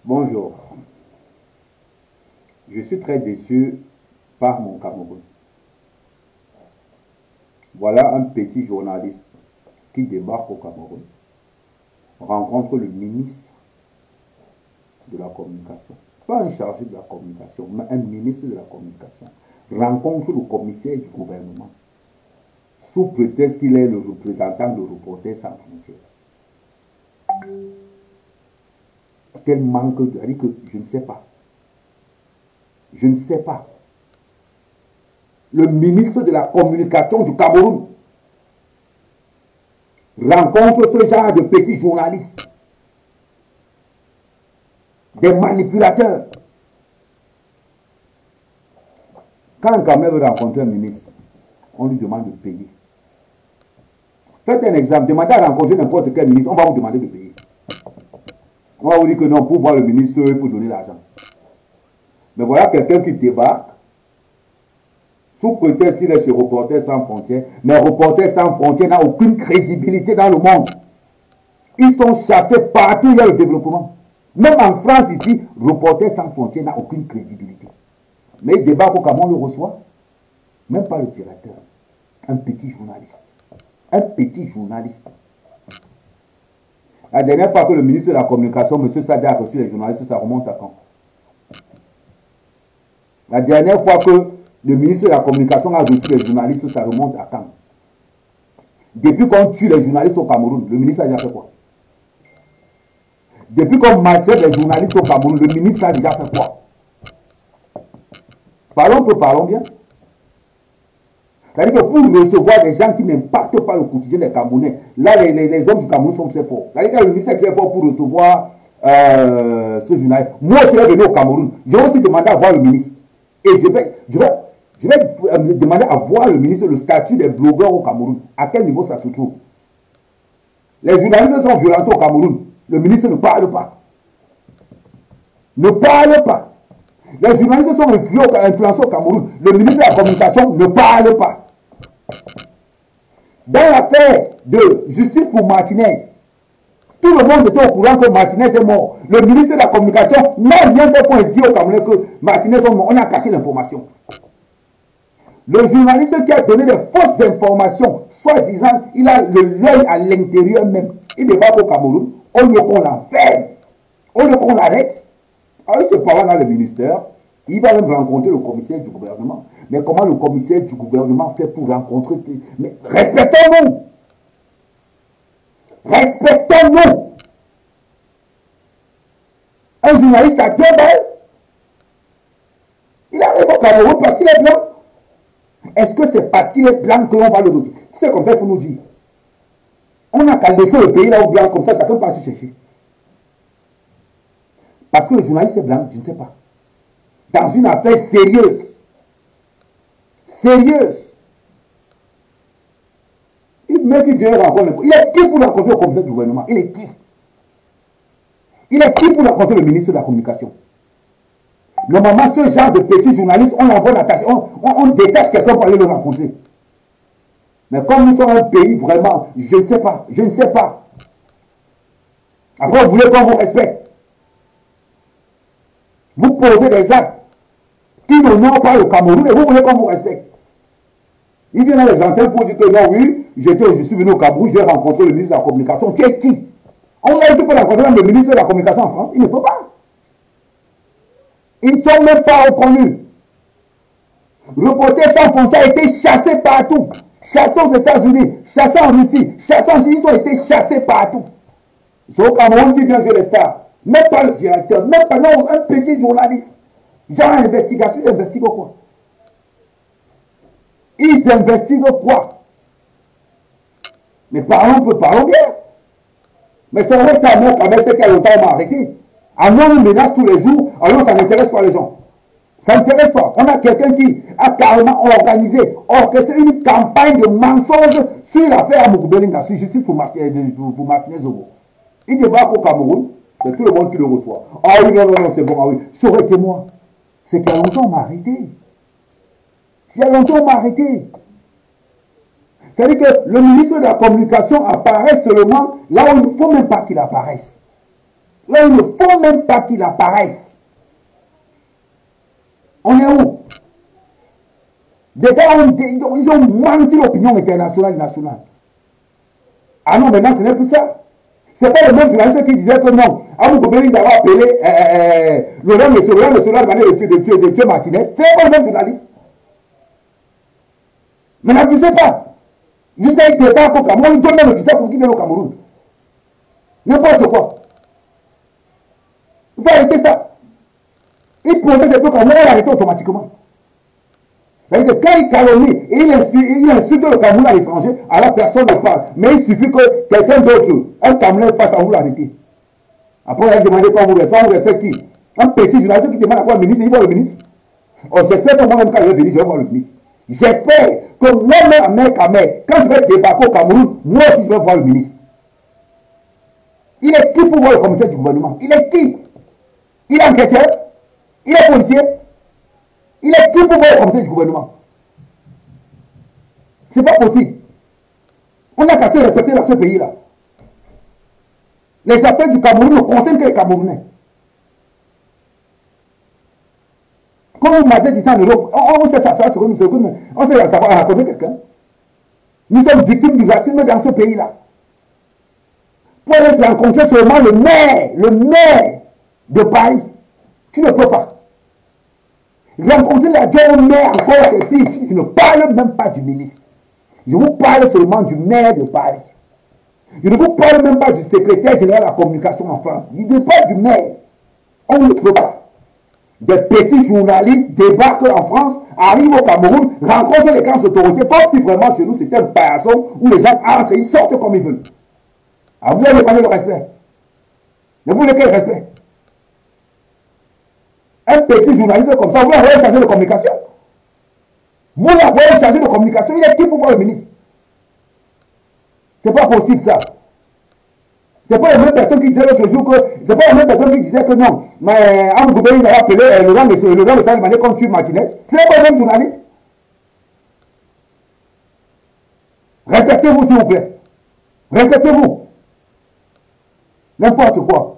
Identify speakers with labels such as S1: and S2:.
S1: Bonjour. Je suis très déçu par mon Cameroun. Voilà un petit journaliste qui débarque au Cameroun, rencontre le ministre de la communication. Pas un chargé de la communication, mais un ministre de la communication. Rencontre le commissaire du gouvernement, sous prétexte qu'il est le représentant de Reporters sans frontières. Quel manque de... C'est-à-dire que je ne sais pas. Je ne sais pas. Le ministre de la communication du Cameroun rencontre ce genre de petits journalistes, des manipulateurs. Quand un Cameroun veut rencontrer un ministre, on lui demande de payer. Faites un exemple, demandez à rencontrer n'importe quel ministre, on va vous demander de payer. On va vous dire que non, pour voir le ministre, il faut donner l'argent. Mais voilà quelqu'un qui débarque, sous prétexte qu'il est chez Reporters sans frontières, mais Reporters sans frontières n'a aucune crédibilité dans le monde. Ils sont chassés partout où il y a le développement. Même en France ici, Reporters sans frontières n'a aucune crédibilité. Mais il débarque au Cameroun, on le reçoit. Même pas le directeur. Un petit journaliste. Un petit journaliste. La dernière fois que le ministre de la Communication, M. Sadé, a reçu les journalistes, ça remonte à quand? La dernière fois que le ministre de la Communication a reçu les journalistes, ça remonte à quand? Depuis qu'on tue les journalistes au Cameroun, le ministre a déjà fait quoi? Depuis qu'on maltraite les journalistes au Cameroun, le ministre a déjà fait quoi? Parlons peu, parlons bien. C'est-à-dire que pour recevoir des gens qui n'impactent pas le quotidien des Camerounais, là, les hommes du Cameroun sont très forts. C'est-à-dire que le ministre est très fort pour recevoir ce journaliste. Moi, je suis venu au Cameroun. Je vais aussi demander à voir le ministre. Et je vais demander à voir le ministre le statut des blogueurs au Cameroun. À quel niveau ça se trouve? Les journalistes sont violentés au Cameroun. Le ministre ne parle pas. Ne parle pas. Les journalistes sont influencés au Cameroun. Le ministre de la Communication ne parle pas. Dans l'affaire de justice pour Martinez, tout le monde était au courant que Martinez est mort. Le ministre de la Communication n'a rien fait pour dire aux Camerounais que Martinez est mort. On a caché l'information. Le journaliste qui a donné des fausses informations, soi-disant, il a l'œil à l'intérieur même. Il débarque au Cameroun, on veut qu'on l'enferme, on veut qu'on l'arrête. Alors, il se parle dans le ministère, il va même rencontrer le commissaire du gouvernement. Mais comment le commissaire du gouvernement fait pour rencontrer... Mais respectons-nous! Respectons-nous! Un journaliste à 2 balles, il arrive au Cameroun parce qu'il est blanc. Est-ce que c'est parce qu'il est blanc que l'on va le dossier? C'est comme ça qu'il faut nous dire. On n'a qu'à laisser le pays là au blanc, comme ça, chacun passe chercher. Parce que le journaliste est blanc, je ne sais pas. Dans une affaire sérieuse. Sérieuse. Il mec qui vient rencontrer. Il est qui pour rencontrer le commissaire du gouvernement? Il est qui? Il est qui pour rencontrer le ministre de la Communication? Normalement, ce genre de petits journalistes, on l'envoie l'attacher. On détache quelqu'un pour aller le rencontrer. Mais comme nous sommes un pays vraiment, je ne sais pas. Je ne sais pas. Après, vous voulez qu'on vous respecte. Vous posez des actes qui n'honorent pas le Cameroun et vous voulez qu'on vous respecte. Il vient dans les antennes pour dire que non, oui, je suis venu au Cameroun, j'ai rencontré le ministre de la Communication. Tu es qui? On a été pour rencontrer le ministre de la Communication en France. Il ne peut pas. Ils ne sont même pas reconnus. Reporters sans frontières a été chassé partout. Chassés aux États-Unis, chassés en Russie, chassés en Chine, ils ont été chassés partout. C'est au Cameroun qui vient jouer les stars. Même pas le directeur, même pas non, un petit journaliste. Genre investigation, ils investiguent quoi? Ils investiguent quoi? Mais parlons peu, parlons bien. Mais c'est vrai que Cameroun, c'est qu'il y a longtemps, on m'a arrêté. Ah non, on menace tous les jours, alors ça n'intéresse pas les gens. Ça n'intéresse pas. On a quelqu'un qui a carrément organisé, orchestré une campagne de mensonges sur l'affaire Amoukoubelinga, sur justice pour Martinez Zogo. Il débarque au Cameroun, c'est tout le monde qui le reçoit. Ah oui, non, c'est bon, ah oui. Ça aurait été moi. C'est qu'il y a longtemps, on m'a arrêté. Il y a longtemps, on m'a arrêté. C'est-à-dire que le ministre de la Communication apparaît seulement là où il ne faut même pas qu'il apparaisse. Là, il ne faut même pas qu'il apparaisse. On est où? Des gars, ils ont menti l'opinion internationale et nationale. Ah non, maintenant, ce n'est plus ça. Ce n'est pas le même journaliste qui disait que non. Abou Kobeli d'avoir appelé Laurent le d'aller de tuer Martinez. Ce n'est pas le même journaliste. Mais n'abusez pas. Jusqu'à qu'il ne pas au Cameroun, il donne même le visa pour quitter le Cameroun. N'importe quoi. Il faut arrêter ça. Il posait des trucs, on va l'arrêter automatiquement. C'est-à-dire que quand il calomnie et il insulte le Cameroun à l'étranger, alors personne ne parle. Mais il suffit que quelqu'un d'autre, un Cameroun, fasse à vous l'arrêter. Après, il a demandé quand vous respectez qui? Un petit journaliste qui demande à voir le ministre, il voit le ministre. Oh, j'espère que moi-même, quand je vais venir, je vais voir le ministre. J'espère que moi-même, quand je vais débarquer au Cameroun, moi aussi, je vais voir le ministre. Il est qui pour voir le commissaire du gouvernement? Il est qui? Il est enquêteur? Il est policier? Il est qui pour voir le commissaire du gouvernement? C'est pas possible. On a qu'à se respecter dans ce pays-là. Les affaires du Cameroun ne concernent que les Camerounais. Comme vous m'avez dit ça en Europe, on sait ça sur nous, on sait savoir raconter quelqu'un. Nous sommes victimes du racisme dans ce pays-là. Pour aller rencontrer seulement le maire de Paris, tu ne peux pas. Rencontrer la maire encore, c'est pire. Je ne parle même pas du ministre. Je vous parle seulement du maire de Paris. Je ne vous parle même pas du secrétaire général de la communication en France. Je ne parle du maire. On ne peut pas. Des petits journalistes débarquent en France, arrivent au Cameroun, rencontrent les grandes autorités, comme si vraiment chez nous c'était un paillasson où les gens entrent et ils sortent comme ils veulent. Alors vous allez demander le respect. Mais vous voulez quel respect? Un petit journaliste comme ça, vous l'avez chargé de communication. Vous l'avez chargé de communication, il est qui pour voir le ministre? C'est pas possible ça. C'est pas la même personne qui disait l'autre jour que. C'est pas la même personne qui disait que non. Mais Abou Kobeli a appelé le grand de Salimane comme tuer Martinez. C'est pas le même journaliste. Respectez-vous s'il vous plaît. Respectez-vous. N'importe quoi.